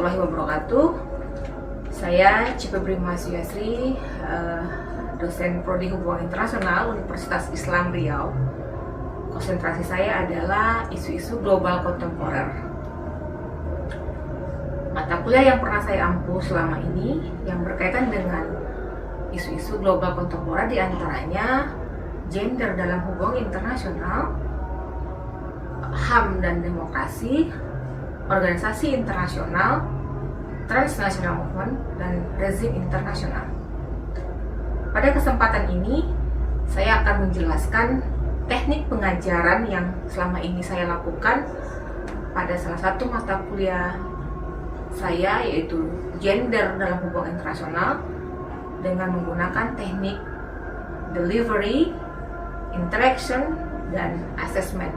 warahmatullahi wabarakatuh. Saya Cipebri Masyasri, dosen Prodi Hubungan Internasional Universitas Islam Riau. Konsentrasi saya adalah isu-isu global kontemporer. Mata kuliah yang pernah saya ampu selama ini yang berkaitan dengan isu-isu global kontemporer diantaranya gender dalam hubungan internasional, HAM dan demokrasi, organisasi internasional, transnational movement, dan rezim internasional. Pada kesempatan ini, saya akan menjelaskan teknik pengajaran yang selama ini saya lakukan pada salah satu mata kuliah saya, yaitu gender dalam hubungan internasional, dengan menggunakan teknik delivery, interaction, dan assessment.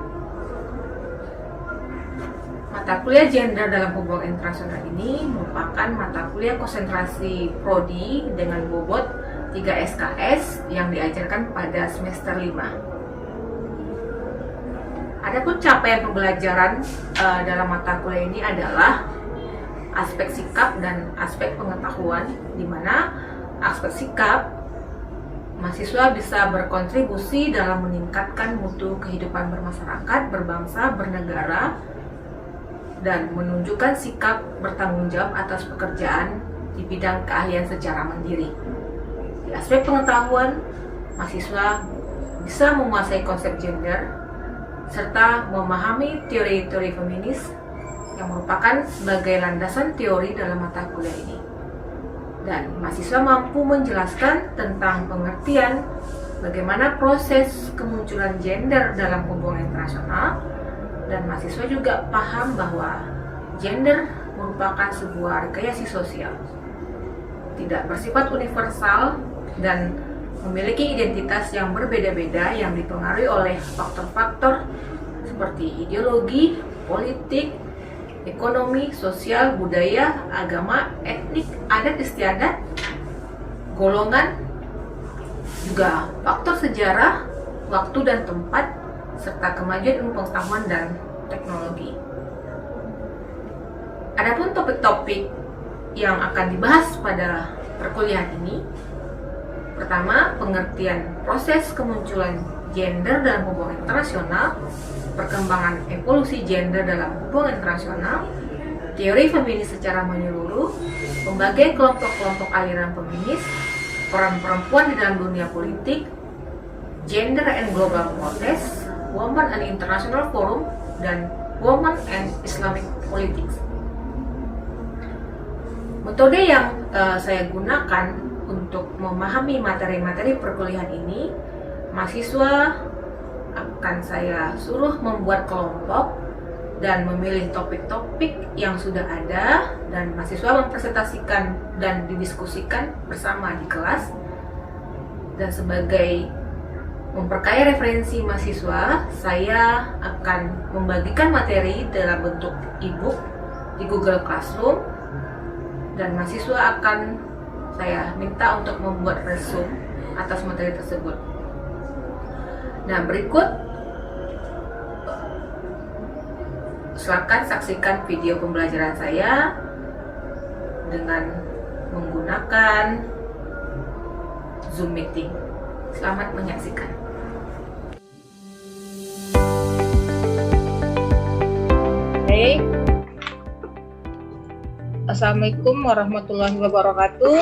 Mata kuliah gender dalam hubungan internasional ini merupakan mata kuliah konsentrasi prodi dengan bobot 3 SKS yang diajarkan pada semester 5. Adapun capaian pembelajaran dalam mata kuliah ini adalah aspek sikap dan aspek pengetahuan, di mana aspek sikap mahasiswa bisa berkontribusi dalam meningkatkan mutu kehidupan bermasyarakat, berbangsa, bernegara, dan menunjukkan sikap bertanggung jawab atas pekerjaan di bidang keahlian secara mandiri. Di aspek pengetahuan, mahasiswa bisa menguasai konsep gender serta memahami teori-teori feminis yang merupakan sebagai landasan teori dalam mata kuliah ini. Dan mahasiswa mampu menjelaskan tentang pengertian bagaimana proses kemunculan gender dalam hubungan internasional, dan mahasiswa juga paham bahwa gender merupakan sebuah rekayasa sosial, tidak bersifat universal dan memiliki identitas yang berbeda-beda yang dipengaruhi oleh faktor-faktor seperti ideologi, politik, ekonomi, sosial, budaya, agama, etnik, adat istiadat, golongan, juga faktor sejarah, waktu dan tempat, serta kemajuan ilmu pengetahuan dan teknologi. Adapun topik-topik yang akan dibahas pada perkuliahan ini, pertama, pengertian proses kemunculan gender dalam hubungan internasional, perkembangan evolusi gender dalam hubungan internasional, teori feminis secara menyeluruh, pembagian kelompok-kelompok aliran feminis, peran perempuan di dalam dunia politik, gender and global protest, Women and International Forum, dan Women and Islamic Politics. Metode yang saya gunakan untuk memahami materi-materi perkuliahan ini, mahasiswa akan saya suruh membuat kelompok dan memilih topik-topik yang sudah ada, dan mahasiswa mempresentasikan dan didiskusikan bersama di kelas. Dan sebagai memperkaya referensi mahasiswa, saya akan membagikan materi dalam bentuk e-book di Google Classroom, dan mahasiswa akan saya minta untuk membuat resume atas materi tersebut. Nah, berikut silakan saksikan video pembelajaran saya dengan menggunakan Zoom meeting. Selamat menyaksikan. Baik. Assalamualaikum warahmatullahi wabarakatuh.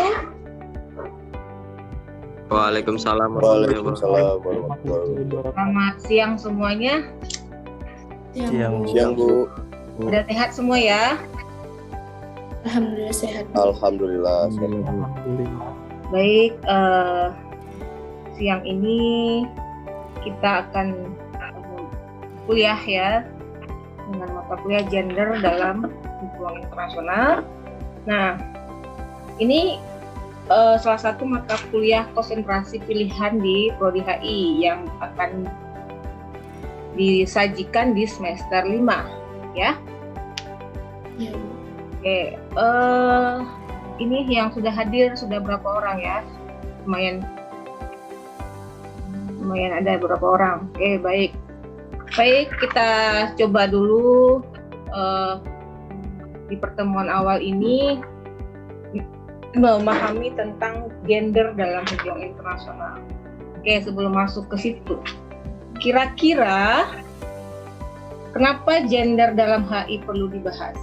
Waalaikumsalam warahmatullahi wabarakatuh. Selamat siang semuanya. Siang, Bu. Sudah sehat semua ya? Alhamdulillah sehat. Alhamdulillah. Baik, siang ini kita akan kuliah ya dengan mata kuliah gender dalam hubungan internasional. Nah, ini salah satu mata kuliah konsentrasi pilihan di Prodi HI yang akan disajikan di semester 5 ya. Ya. Oke, ini yang sudah hadir sudah berapa orang ya? Lumayan ada beberapa orang. Oke, baik. Baik, kita coba dulu di pertemuan awal ini memahami tentang gender dalam hubungan internasional. Oke, sebelum masuk ke situ, kira-kira kenapa gender dalam HI perlu dibahas?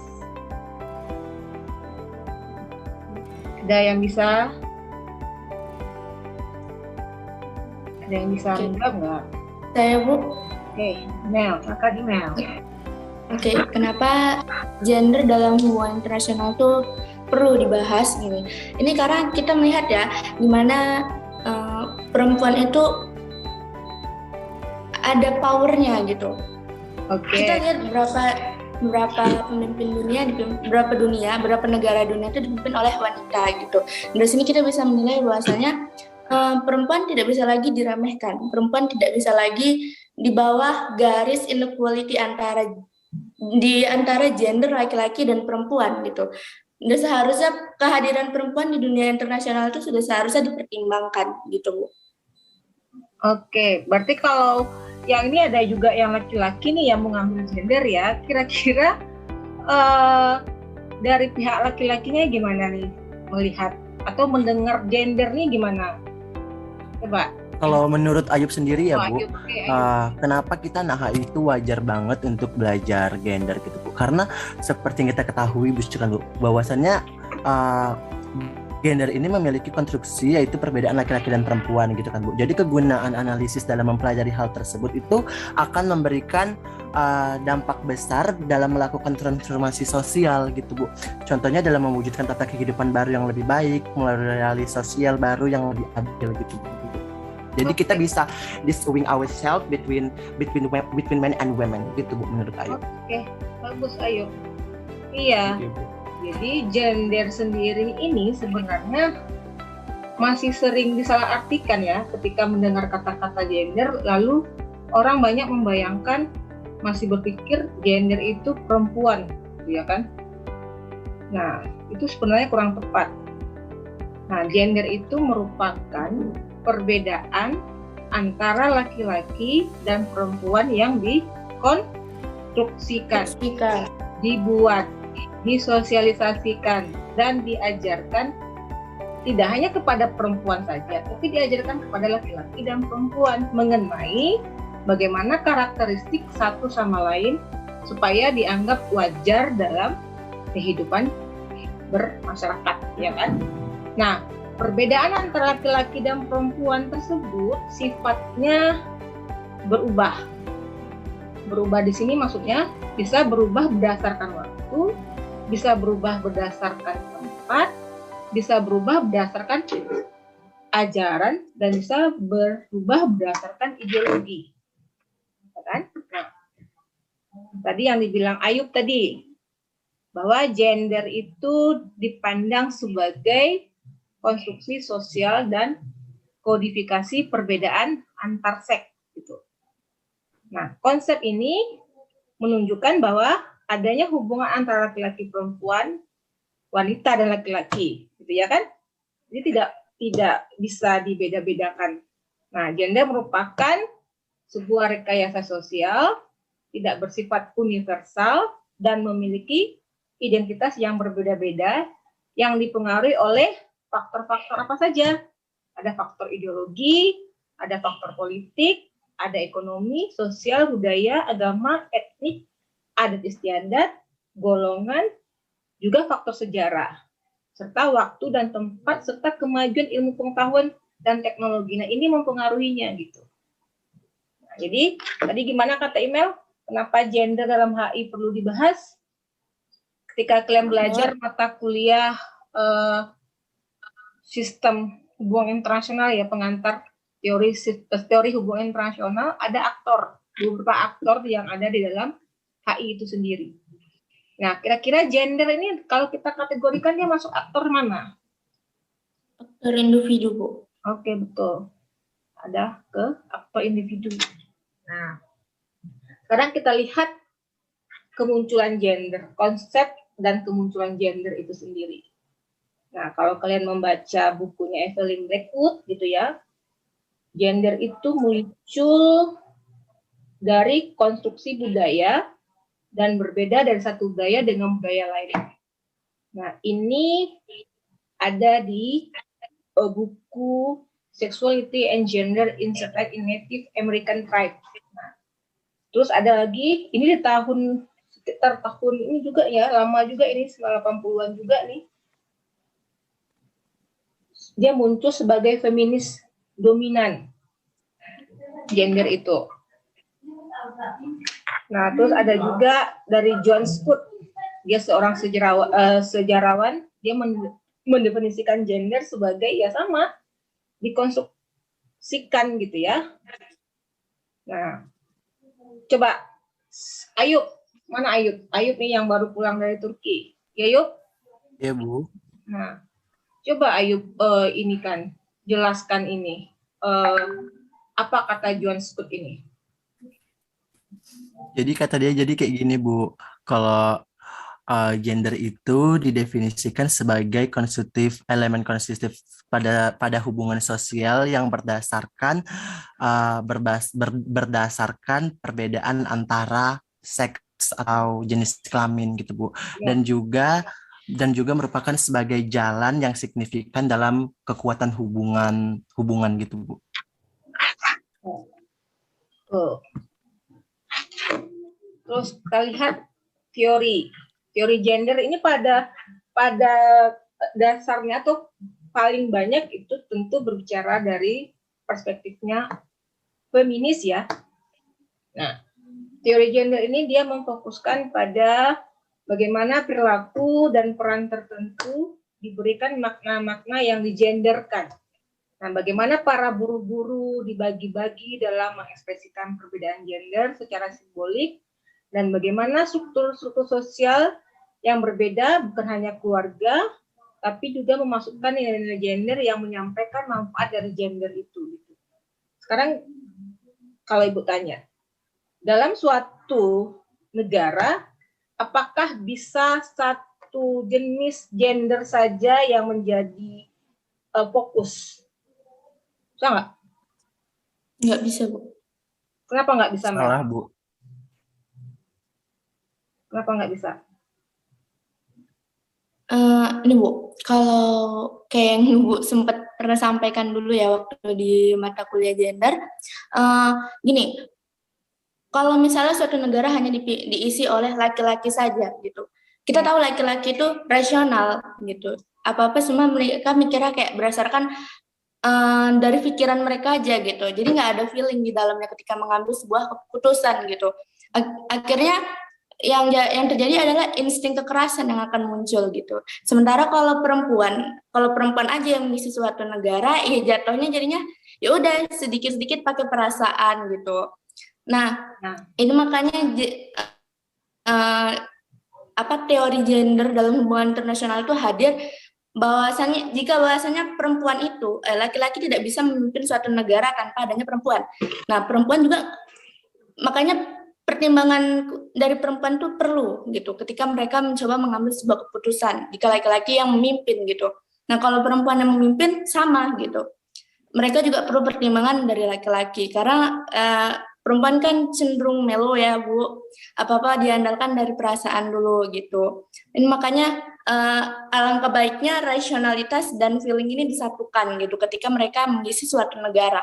Ada yang bisa? Ada yang bisa menjawab nggak? Saya, Bu. Oke, Mel, silakan email. Oke, kenapa gender dalam hubungan internasional tuh perlu dibahas gitu? Ini karena kita melihat ya, di mana perempuan itu ada powernya gitu. Oke. Kita lihat berapa pemimpin dunia, berapa negara dunia itu dipimpin oleh wanita gitu. Dari sini kita bisa menilai bahwasanya perempuan tidak bisa lagi diremehkan, perempuan tidak bisa lagi di bawah garis inequality antara gender laki-laki dan perempuan gitu. Udah seharusnya kehadiran perempuan di dunia internasional itu sudah seharusnya dipertimbangkan gitu, Bu. Oke, berarti kalau yang ini ada juga yang laki-laki nih yang mengambil gender ya, kira-kira dari pihak laki-lakinya gimana nih melihat atau mendengar gender nih gimana? Coba. Kalau menurut Ayub sendiri ya, Bu, Ayub, okay, Ayub. Kenapa kita HI itu wajar banget untuk belajar gender gitu, Bu? Karena seperti yang kita ketahui, Bu, bahwasannya gender ini memiliki konstruksi yaitu perbedaan laki-laki dan perempuan gitu kan, Bu. Jadi kegunaan analisis dalam mempelajari hal tersebut itu akan memberikan dampak besar dalam melakukan transformasi sosial gitu, Bu. Contohnya dalam mewujudkan tata kehidupan baru yang lebih baik melalui realis sosial baru yang lebih adil gitu, Bu. Jadi kita bisa distinguishing ourselves between men and women gitu, Bu, menurut Ayub. Oke, bagus Ayub. Iya. Jadi gender sendiri ini sebenarnya masih sering disalahartikan ya ketika mendengar kata-kata gender, lalu orang banyak membayangkan, masih berpikir gender itu perempuan, ya kan? Nah, itu sebenarnya kurang tepat. Nah, gender itu merupakan perbedaan antara laki-laki dan perempuan yang dikonstruksikan, dibuat, disosialisasikan, dan diajarkan tidak hanya kepada perempuan saja, tapi diajarkan kepada laki-laki dan perempuan mengenai bagaimana karakteristik satu sama lain supaya dianggap wajar dalam kehidupan bermasyarakat, ya kan? Nah, perbedaan antara laki-laki dan perempuan tersebut sifatnya berubah. Berubah di sini maksudnya bisa berubah berdasarkan waktu, bisa berubah berdasarkan tempat, bisa berubah berdasarkan ajaran, dan bisa berubah berdasarkan ideologi. Kan? Nah, tadi yang dibilang Ayub tadi, bahwa gender itu dipandang sebagai konstruksi sosial dan kodifikasi perbedaan antar seks gitu. Nah, konsep ini menunjukkan bahwa adanya hubungan antara laki-laki perempuan, wanita dan laki-laki, gitu ya kan? Jadi tidak bisa dibeda-bedakan. Nah, gender merupakan sebuah rekayasa sosial, tidak bersifat universal dan memiliki identitas yang berbeda-beda yang dipengaruhi oleh faktor-faktor apa saja? Ada faktor ideologi, ada faktor politik, ada ekonomi, sosial, budaya, agama, etnik, adat istiadat, golongan, juga faktor sejarah, serta waktu dan tempat, serta kemajuan ilmu pengetahuan dan teknologi. Nah, ini mempengaruhinya gitu. Nah, jadi, tadi gimana kata email? Kenapa gender dalam HI perlu dibahas? Ketika kalian belajar mata kuliah sistem hubungan internasional ya, pengantar teori hubungan internasional, ada beberapa aktor yang ada di dalam HI itu sendiri. Nah, kira-kira gender ini kalau kita kategorikan dia masuk aktor mana? Aktor individu, Bu. Oke, betul. Ada ke aktor individu. Nah, sekarang kita lihat kemunculan gender, konsep dan kemunculan gender itu sendiri. Nah, kalau kalian membaca bukunya Evelyn Blackwood gitu ya, gender itu muncul dari konstruksi budaya dan berbeda dari satu budaya dengan budaya lain. Nah, ini ada di buku Sexuality and Gender in Native American Tribe. Nah, terus ada lagi, ini di sekitar tahun ini juga ya, lama juga ini, 80-an juga nih. Dia muncul sebagai feminis dominan gender itu. Nah, terus ada juga dari John Scott, dia seorang sejarawan, dia mendefinisikan gender sebagai ya sama, dikonstruksikan gitu ya. Nah, coba Ayub, mana Ayub? Ayub nih yang baru pulang dari Turki. Ya, Ayub? Ya, Bu. Nah, coba Ayub ini kan jelaskan ini. Apa kata John Scott ini? Jadi kata dia jadi kayak gini, Bu. Kalau gender itu didefinisikan sebagai elemen konstitutif pada hubungan sosial yang berdasarkan perbedaan antara seks atau jenis kelamin gitu, Bu. Ya. Dan juga merupakan sebagai jalan yang signifikan dalam kekuatan hubungan gitu, Bu. Terus kita lihat teori gender ini pada dasarnya atau paling banyak itu tentu berbicara dari perspektifnya feminis ya. Nah, teori gender ini dia memfokuskan pada bagaimana perilaku dan peran tertentu diberikan makna-makna yang digenderkan. Nah, bagaimana para buru-buru dibagi-bagi dalam mengekspresikan perbedaan gender secara simbolik, dan bagaimana struktur-struktur sosial yang berbeda bukan hanya keluarga, tapi juga memasukkan nilai-nilai gender yang menyampaikan manfaat dari gender itu. Sekarang kalau Ibu tanya, dalam suatu negara, apakah bisa satu jenis gender saja yang menjadi fokus? Bisa nggak? Nggak bisa, Bu. Kenapa nggak bisa, Mel? Salah, Bu. Kenapa nggak bisa? Ini Bu, kalau kayak yang Ibu sempat pernah sampaikan dulu ya waktu di mata kuliah gender, gini, kalau misalnya suatu negara hanya diisi oleh laki-laki saja gitu, kita tahu laki-laki itu rasional gitu, apa-apa semua mereka mikirnya kayak berdasarkan dari pikiran mereka aja gitu, jadi nggak ada feeling di dalamnya ketika mengambil sebuah keputusan gitu. Akhirnya yang terjadi adalah insting kekerasan yang akan muncul gitu. Sementara kalau perempuan aja yang mengisi suatu negara, ya jatuhnya jadinya ya udah sedikit-sedikit pakai perasaan gitu. Nah, ini makanya teori gender dalam hubungan internasional itu hadir bahwasanya perempuan itu laki-laki tidak bisa memimpin suatu negara tanpa adanya perempuan. Nah, perempuan juga makanya pertimbangan dari perempuan itu perlu gitu ketika mereka mencoba mengambil sebuah keputusan jika laki-laki yang memimpin gitu. Nah, kalau perempuan yang memimpin sama gitu. Mereka juga perlu pertimbangan dari laki-laki karena perempuan kan cenderung melo ya, Bu. Apa-apa diandalkan dari perasaan dulu gitu. Ini makanya alangkah baiknya rasionalitas dan feeling ini disatukan gitu ketika mereka mengisi suatu negara.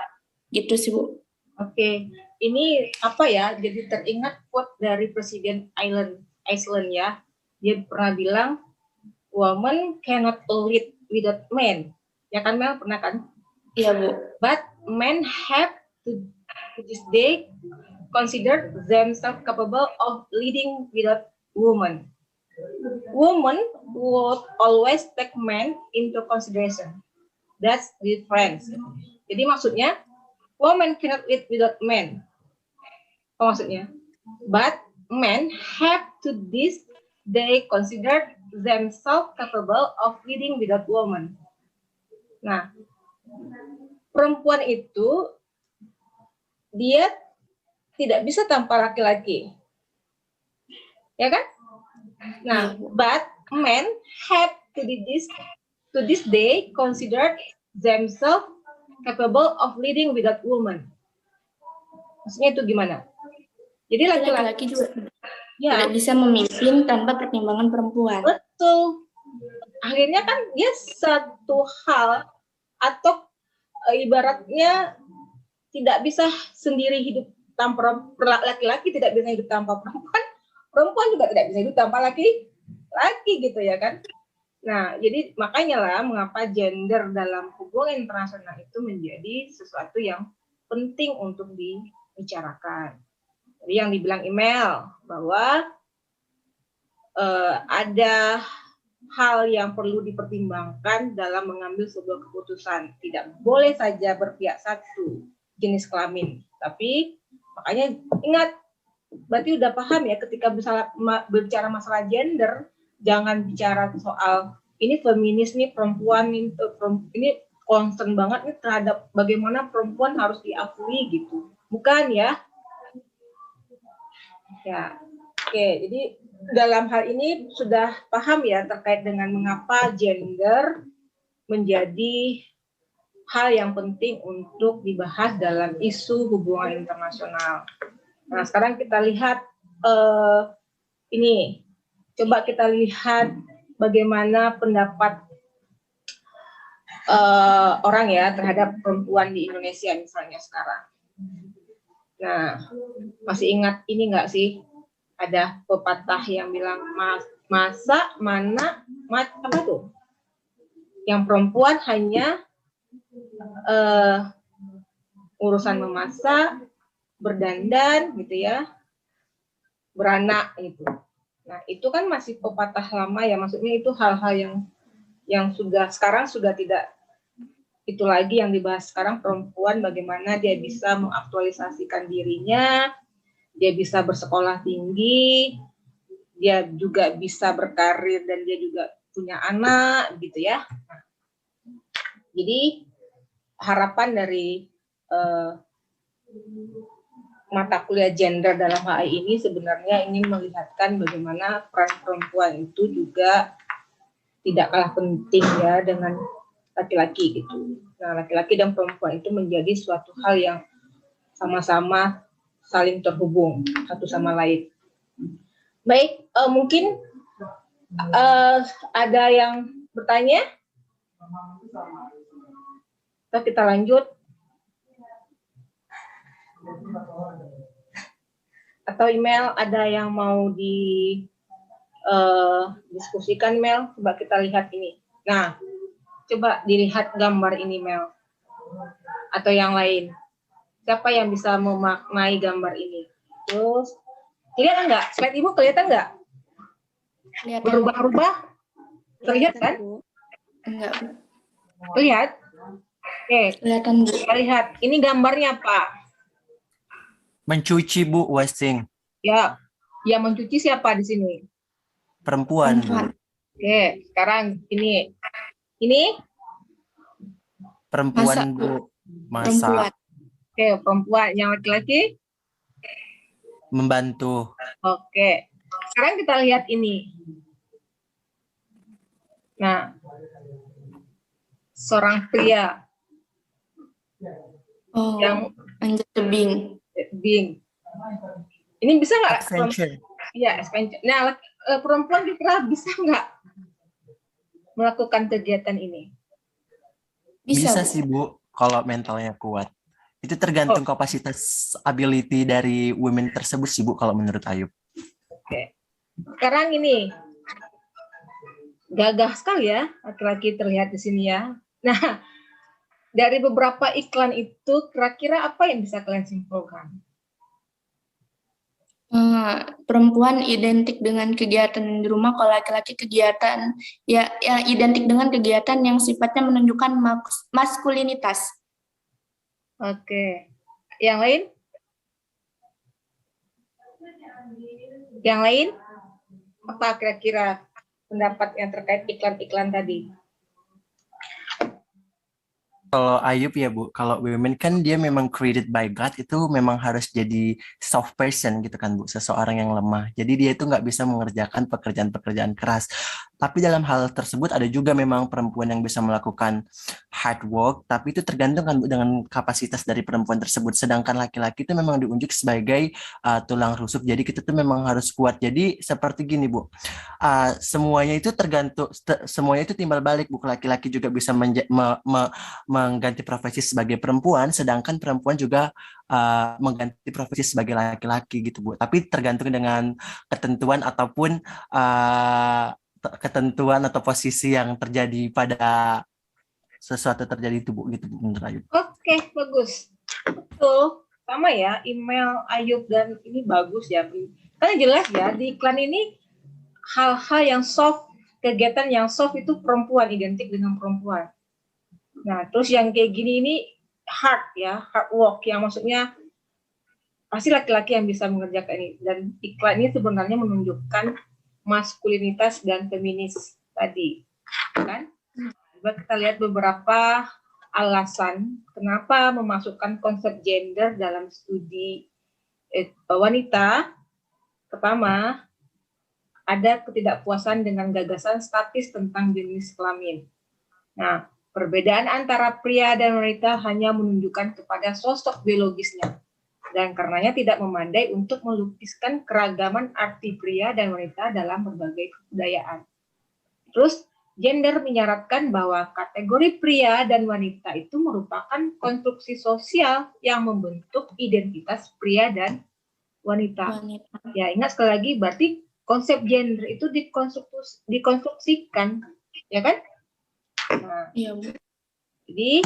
Gitu sih, Bu. Oke. Ini apa ya, jadi teringat quote dari Presiden Iceland ya. Dia pernah bilang, woman cannot lead without men. Ya kan, Mel? Pernah kan? Iya, Bu. But men have to this day consider themselves capable of leading without women. Women would always take men into consideration. That's the difference. Jadi maksudnya, women cannot lead without men. Apa maksudnya? But men have to this day consider themselves capable of leading without women. Nah, perempuan itu dia tidak bisa tanpa laki-laki. Ya kan? Nah, but men have to this day consider themselves capable of leading without women. Maksudnya itu gimana? Jadi laki-laki juga tidak bisa memimpin tanpa pertimbangan perempuan. Betul. akhirnya kan dia satu hal atau ibaratnya tidak bisa sendiri hidup tanpa laki-laki, tidak bisa hidup tanpa perempuan, perempuan juga tidak bisa hidup tanpa laki gitu ya kan. Nah, jadi makanya lah mengapa gender dalam hubungan internasional itu menjadi sesuatu yang penting untuk dibicarakan. Jadi yang dibilang email bahwa ada hal yang perlu dipertimbangkan dalam mengambil sebuah keputusan. Tidak boleh saja berpihak satu jenis kelamin. Tapi makanya ingat, berarti udah paham ya ketika berbicara masalah gender, jangan bicara soal ini feminis nih perempuan ini concern banget nih terhadap bagaimana perempuan harus diakui gitu. Bukan ya. Ya. Oke, jadi dalam hal ini sudah paham ya terkait dengan mengapa gender menjadi hal yang penting untuk dibahas dalam isu hubungan internasional. Nah, sekarang kita lihat ini. Coba kita lihat bagaimana pendapat orang ya terhadap perempuan di Indonesia misalnya sekarang. Nah, masih ingat ini nggak sih? Ada pepatah yang bilang apa tuh? Yang perempuan hanya urusan memasak, berdandan gitu ya, beranak gitu. Nah, itu kan masih pepatah lama ya, maksudnya itu hal-hal yang sekarang sudah tidak itu lagi yang dibahas. Sekarang perempuan bagaimana dia bisa mengaktualisasikan dirinya, dia bisa bersekolah tinggi, dia juga bisa berkarir dan dia juga punya anak gitu ya. Jadi harapan dari mata kuliah gender dalam HI ini sebenarnya ingin melihatkan bagaimana peran perempuan itu juga tidak kalah penting ya dengan laki-laki gitu. Nah, laki-laki dan perempuan itu menjadi suatu hal yang sama-sama saling terhubung satu sama lain. Baik, mungkin ada yang bertanya? Kita lanjut. Atau email, ada yang mau diskusikan Mel? Coba kita lihat ini. Nah, coba dilihat gambar ini Mel. Atau yang lain. Siapa yang bisa memaknai gambar ini? Terus, kelihatan nggak? Slide Ibu kelihatan nggak? Berubah-ubah? Terlihat kan? Enggak. Lihat? Oke, Kelihatan Bu. kita lihat. Ini gambarnya Pak. Mencuci Bu, washing. Ya, yang mencuci siapa di sini? Perempuan Bu. Oke, sekarang ini. Ini? Perempuan Masak, Bu. Perempuan. Masak. Oke, perempuan. Yang laki-laki? Membantu. Oke. Sekarang kita lihat ini. Nah, seorang pria Oh, yang manjat tebing. ini bisa nggak? Adventure. Iya, adventure. Nah, perempuan kira bisa nggak melakukan kegiatan ini? Bisa Bu. sih Bu, kalau mentalnya kuat. Itu tergantung kapasitas ability dari women tersebut sih Bu, kalau menurut Ayub. Oke. Sekarang ini gagah sekali ya laki-laki terlihat di sini ya. Nah, dari beberapa iklan itu kira-kira apa yang bisa kalian simpulkan? Perempuan identik dengan kegiatan di rumah, kalau laki-laki kegiatan ya identik dengan kegiatan yang sifatnya menunjukkan maskulinitas. Oke. Yang lain? Yang lain? Apa kira-kira pendapat yang terkait iklan-iklan tadi? Kalau Ayub ya Bu, kalau women kan dia memang created by God, itu memang harus jadi soft person gitu kan Bu, seseorang yang lemah. Jadi dia itu nggak bisa mengerjakan pekerjaan-pekerjaan keras. Tapi dalam hal tersebut ada juga memang perempuan yang bisa melakukan hard work, tapi itu tergantung kan Bu dengan kapasitas dari perempuan tersebut. Sedangkan laki-laki itu memang diunjuk sebagai tulang rusuk. Jadi kita tuh memang harus kuat. Jadi seperti gini Bu, semuanya itu tergantung, semuanya itu timbal balik Bu. Laki-laki juga bisa mengganti profesi sebagai perempuan, sedangkan perempuan juga mengganti profesi sebagai laki-laki gitu Bu. Tapi tergantung dengan ketentuan ataupun ketentuan atau posisi yang terjadi pada sesuatu terjadi itu Bu, gitu Bu, menurut Ayu. Oke, bagus. Betul. Sama ya, email Ayub dan ini bagus ya. Karena jelas ya, di iklan ini hal-hal yang soft, kegiatan yang soft itu perempuan, identik dengan perempuan. Nah, terus yang kayak gini ini hard ya, hard work, yang maksudnya pasti laki-laki yang bisa mengerjakan ini. Dan iklan ini sebenarnya menunjukkan maskulinitas dan feminis tadi, kan? Coba kita lihat beberapa alasan kenapa memasukkan konsep gender dalam studi wanita. Pertama, ada ketidakpuasan dengan gagasan statis tentang jenis kelamin. Nah, perbedaan antara pria dan wanita hanya menunjukkan kepada sosok biologisnya, dan karenanya tidak memadai untuk melukiskan keragaman arti pria dan wanita dalam berbagai kebudayaan. Terus, gender menyaratkan bahwa kategori pria dan wanita itu merupakan konstruksi sosial yang membentuk identitas pria dan wanita. Ya, ingat sekali lagi, berarti konsep gender itu dikonstruksikan, ya kan? Nah, Iya, Bu. jadi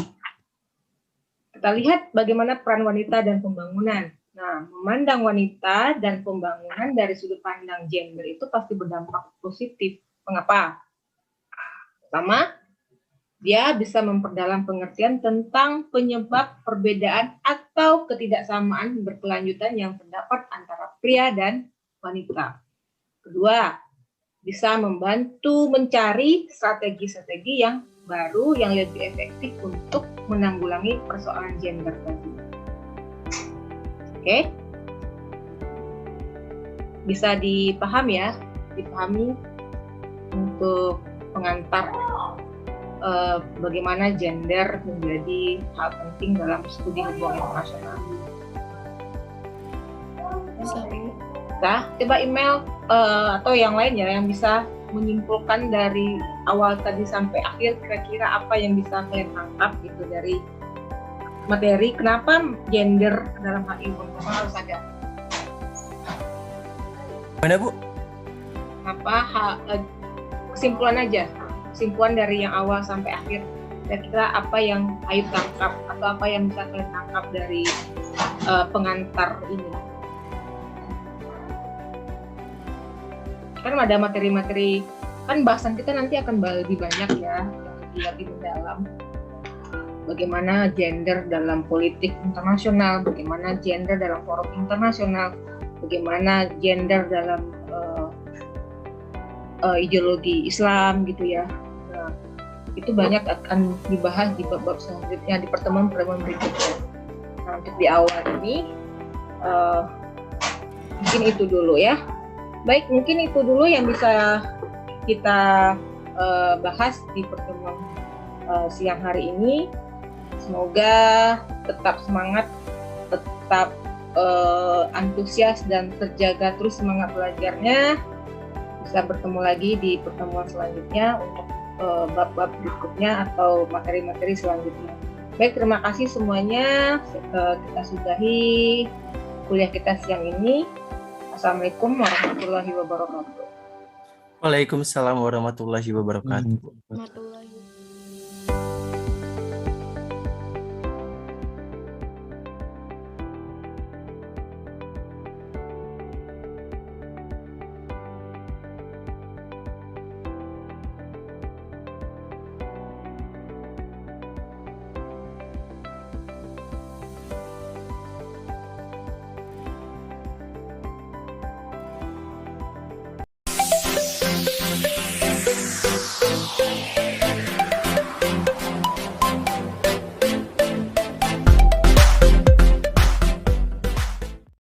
kita lihat bagaimana peran wanita dan pembangunan. Nah, memandang wanita dan pembangunan dari sudut pandang gender itu pasti berdampak positif. Mengapa? Pertama, dia bisa memperdalam pengertian tentang penyebab perbedaan atau ketidaksamaan berkelanjutan yang terdapat antara pria dan wanita. Kedua, bisa membantu mencari strategi-strategi yang baru yang lebih efektif untuk menanggulangi persoalan gender tadi. Oke? Bisa dipahami ya, dipahami untuk pengantar bagaimana gender menjadi hal penting dalam studi hubungan internasional. Bisa, Bu. Nah, coba email atau yang lain ya yang bisa menyimpulkan dari awal tadi sampai akhir kira-kira apa yang bisa kalian tangkap gitu dari materi kenapa gender dalam hal ini harus ada. Mana Bu? Apa kesimpulan aja, kesimpulan dari yang awal sampai akhir kira-kira apa yang Ayu tangkap atau apa yang bisa kalian tangkap dari pengantar ini. Kan ada materi-materi, kan bahasan kita nanti akan lebih banyak ya, lebih mendalam. Bagaimana gender dalam politik internasional, bagaimana gender dalam forum internasional, bagaimana gender dalam ideologi Islam gitu ya. Nah, itu banyak akan dibahas di bab-bab selanjutnya di pertemuan-pertemuan berikutnya. Nah, untuk di awal ini mungkin itu dulu ya. Baik, mungkin itu dulu yang bisa kita bahas di pertemuan siang hari ini. Semoga tetap semangat, tetap antusias dan terjaga terus semangat belajarnya. Bisa bertemu lagi di pertemuan selanjutnya untuk bab-bab berikutnya atau materi-materi selanjutnya. Baik, terima kasih semuanya. Kita sudahi kuliah kita siang ini. Assalamualaikum warahmatullahi wabarakatuh. Waalaikumsalam warahmatullahi wabarakatuh.